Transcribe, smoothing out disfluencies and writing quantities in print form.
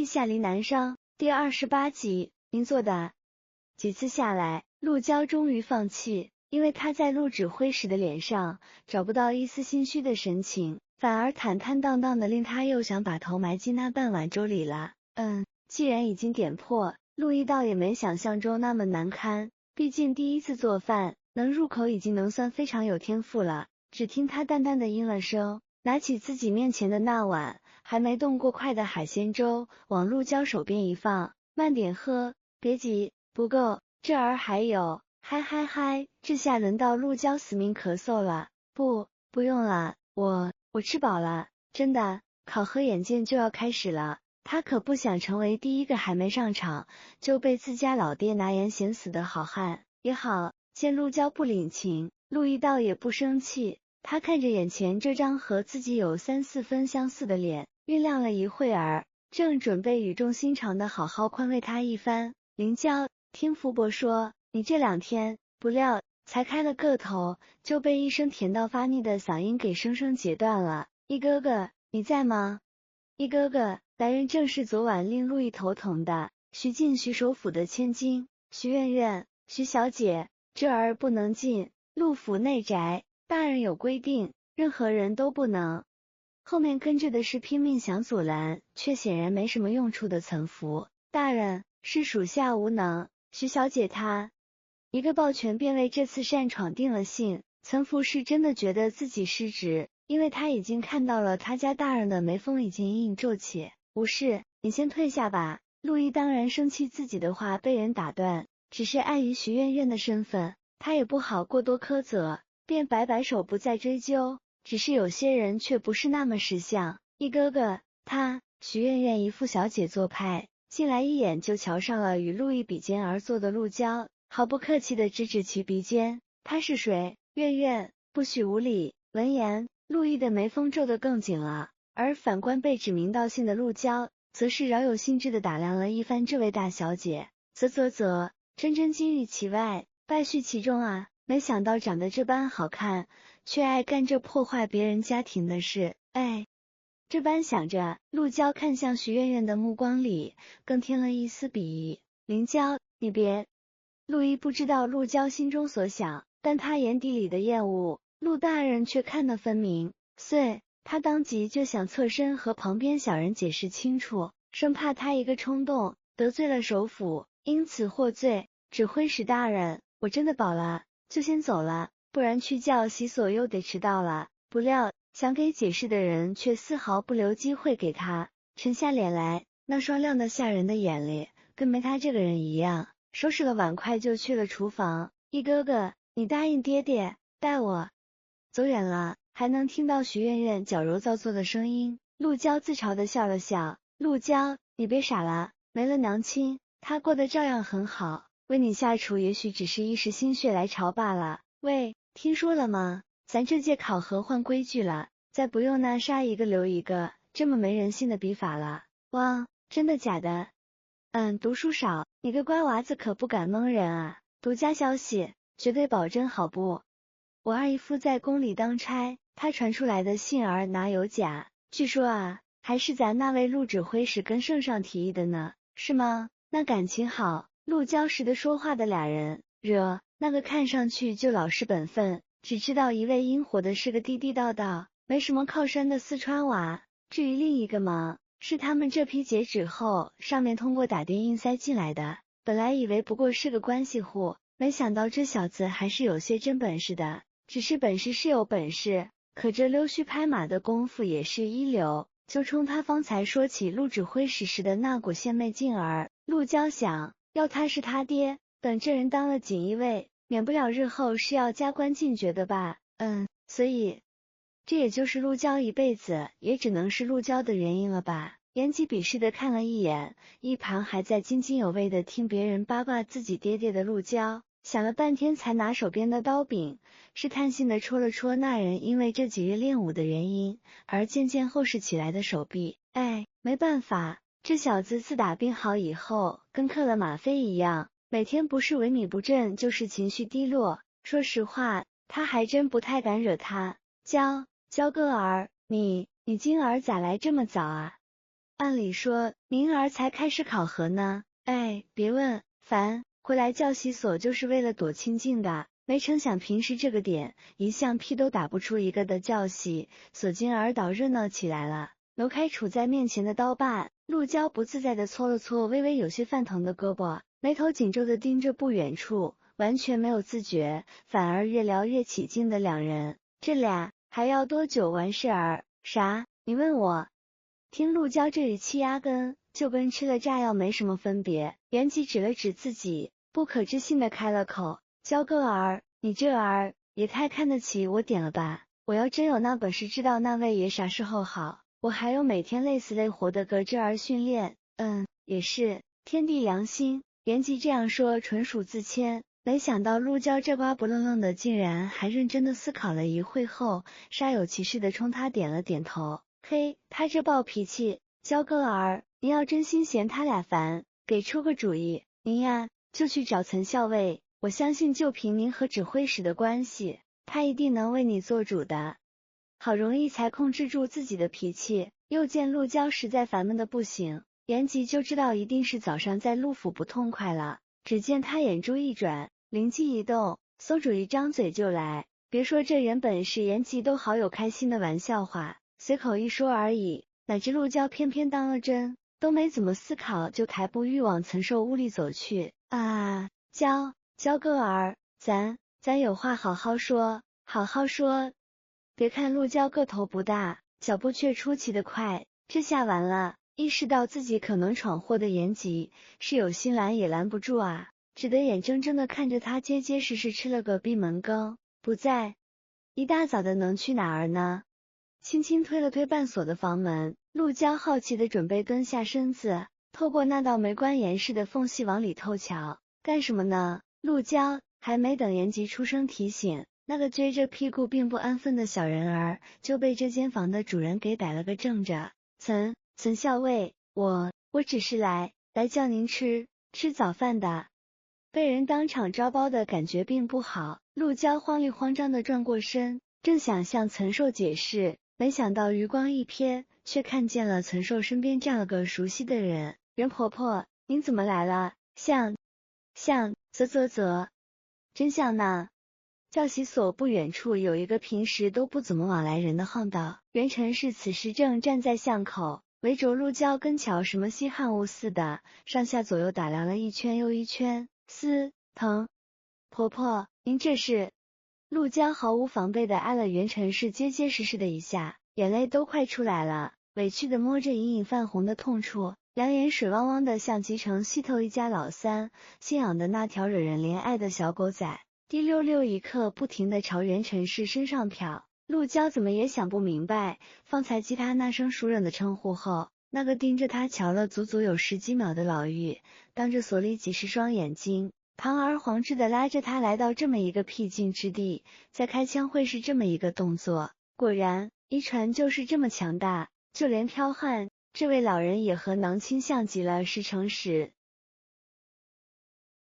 下离难伤第28集。您做的几次下来，陆娇终于放弃，因为他在陆指挥使的脸上找不到一丝心虚的神情，反而坦坦荡荡的，令他又想把头埋进那半碗粥里了。既然已经点破，陆一倒也没想象中那么难堪，毕竟第一次做饭，能入口已经能算非常有天赋了。只听他淡淡的应了声，拿起自己面前的那碗还没动过筷的海鲜粥，往陆娇手边一放，慢点喝，别急，不够，这儿还有。嗨，这下轮到陆娇死命咳嗽了。不用了，我吃饱了，真的，考核眼见就要开始了，他可不想成为第一个还没上场就被自家老爹拿盐咸死的好汉。也好，见陆娇不领情，陆一倒也不生气，他看着眼前这张和自己有3-4分相似的脸，酝酿了一会儿，正准备语重心长的好好宽慰他一番。凌娇听福伯说，你这2天，不料才开了个头，就被一声甜到发腻的嗓音给生生截断了。一哥哥，你在吗？一哥哥，来人正是昨晚令陆毅头疼的徐进徐首府的千金徐苑苑。徐小姐，这儿不能进，陆府内宅，大人有规定，任何人都不能。后面跟着的是拼命想阻拦，却显然没什么用处的岑福。大人，是属下无能，徐小姐她一个抱拳便为这次擅闯定了性。岑福是真的觉得自己失职，因为他已经看到了他家大人的眉峰已经隐隐皱起。无事，你先退下吧。陆毅当然生气自己的话被人打断，只是碍于徐苑苑的身份，他也不好过多苛责，便摆摆手不再追究。只是有些人却不是那么识相。一哥哥，徐苑苑一副小姐做派，进来一眼就瞧上了与陆毅比肩而坐的陆娇，毫不客气地指指其鼻尖，他是谁？苑苑，不许无礼。闻言，陆毅的眉峰皱得更紧了，而反观被指名道姓的陆娇，则是饶有兴致地打量了一番这位大小姐，真金玉其外，败絮其中啊！没想到长得这般好看，却爱干这破坏别人家庭的事。这般想着，陆娇看向徐苑苑的目光里更添了一丝鄙夷。凌娇，你别。陆毅不知道陆娇心中所想，但他眼底里的厌恶，陆大人却看得分明。他当即就想侧身和旁边小人解释清楚，生怕他一个冲动得罪了首府，因此获罪。指挥使大人，我真的饱了，就先走了，不然去叫洗所又得迟到了。不料想给解释的人却丝毫不留机会给他，沉下脸来，那双亮得吓人的眼里跟没他这个人一样，收拾了碗筷就去了厨房。一哥哥，你答应爹爹带我走远了，还能听到徐苑苑矫揉造作的声音。陆娇自嘲地笑了笑，陆娇，你别傻了，没了娘亲，他过得照样很好，为你下厨也许只是一时心血来潮罢了。喂，听说了吗？咱这届考核换规矩了，再不用那杀一个留一个这么没人性的笔法了。哇，真的假的？读书少，你个乖娃子可不敢蒙人啊。独家消息，绝对保真好不？我二姨夫在宫里当差，他传出来的信儿哪有假？据说啊，还是咱那位陆指挥使跟圣上提议的呢，是吗？那感情好。陆娇识得说话的俩人，惹那个看上去就老实本分，只知道一味阴活的是个地地道道没什么靠山的四川娃。至于另一个嘛，是他们这批截止后上面通过打电硬塞进来的，本来以为不过是个关系户，没想到这小子还是有些真本事的。只是本事是有本事，可这溜须拍马的功夫也是一流。就冲他方才说起陆指挥使时的那股献媚劲儿，陆娇想，要他是他爹，等这人当了锦衣卫，免不了日后是要加官进爵的吧。所以这也就是陆娇一辈子也只能是陆娇的原因了吧。言及鄙视的看了一眼一旁还在津津有味的听别人八卦自己爹爹的陆娇，想了半天才拿手边的刀柄试探性的戳了戳那人因为这几日练武的原因而渐渐厚实起来的手臂。没办法，这小子自打病好以后跟嗑了吗啡一样，每天不是萎靡不振就是情绪低落。说实话，他还真不太敢惹他。娇哥儿，你今儿咋来这么早啊？按理说明儿才开始考核呢。哎，别问，烦，回来教习所就是为了躲清静的。没成想平时这个点，一橡屁都打不出一个的教习所，进而导热闹起来了。挪开杵在面前的刀把，陆娇不自在地搓了搓微微有些泛疼的胳膊，眉头紧皱地盯着不远处，完全没有自觉，反而越聊越起劲的两人，这俩还要多久完事儿？啥？你问我？听陆娇这语气，压根就跟吃了炸药没什么分别。袁吉指了指自己，不可置信的开了口：娇哥儿，你这儿也太看得起我点了吧？我要真有那本事知道那位爷啥时候好，我还有每天累死累活的搁这儿训练。也是，天地良心。袁吉这样说纯属自谦，没想到陆娇这瓜不愣愣的，竟然还认真的思考了一会后，煞有其事的冲他点了点头。嘿，他这暴脾气，娇哥儿，您要真心嫌他俩烦，给出个主意，您呀就去找岑校尉，我相信就凭您和指挥使的关系，他一定能为你做主的。好容易才控制住自己的脾气，又见陆娇实在烦闷的不行，袁吉就知道一定是早上在陆府不痛快了。只见他眼珠一转，灵机一动，馊主一张嘴就来。别说这原本是袁吉都好有开心的玩笑话，随口一说而已，哪知陆娇偏偏当了真，都没怎么思考就抬步欲往岑寿屋里走去。娇哥儿，咱有话好好说，好好说。别看陆娇个头不大，脚步却出奇的快，这下完了。意识到自己可能闯祸的严吉是有心拦也拦不住啊，只得眼睁睁的看着他结结实实吃了个闭门羹，不在。一大早的能去哪儿呢？轻轻推了推半锁的房门，陆娇好奇的准备蹲下身子，透过那道没关严实的缝隙往里透瞧。干什么呢？陆娇还没等严吉出声提醒，那个撅着屁股并不安分的小人儿就被这间房的主人给逮了个正着。岑校尉，我只是来叫您吃早饭的。被人当场招包的感觉并不好，陆娇慌里慌张的转过身，正想向岑寿解释，没想到余光一瞥，却看见了岑寿身边站了个熟悉的人。袁婆婆，您怎么来了？像，真像呢。教习所不远处有一个平时都不怎么往来人的巷道，袁晨是此时正站在巷口，围着陆娇跟瞧什么稀罕物似的，上下左右打量了一圈又一圈。疼，婆婆，您这是？陆娇毫无防备的挨了袁晨是结结实实的一下，眼泪都快出来了，委屈的摸着隐隐泛红的痛处，两眼水汪汪的像集成西头一家老三新养的那条惹人怜爱的小狗仔，滴溜溜一刻不停的朝袁晨是身上瞟。陆娇怎么也想不明白，方才记他那声熟稔的称呼后，那个盯着他瞧了足足有10几秒的老妪，当着所里几十双眼睛，堂而皇之的拉着他来到这么一个僻静之地，再开枪会是这么一个动作。果然，遗传就是这么强大，就连剽悍这位老人也和囊倾向极了，是诚实。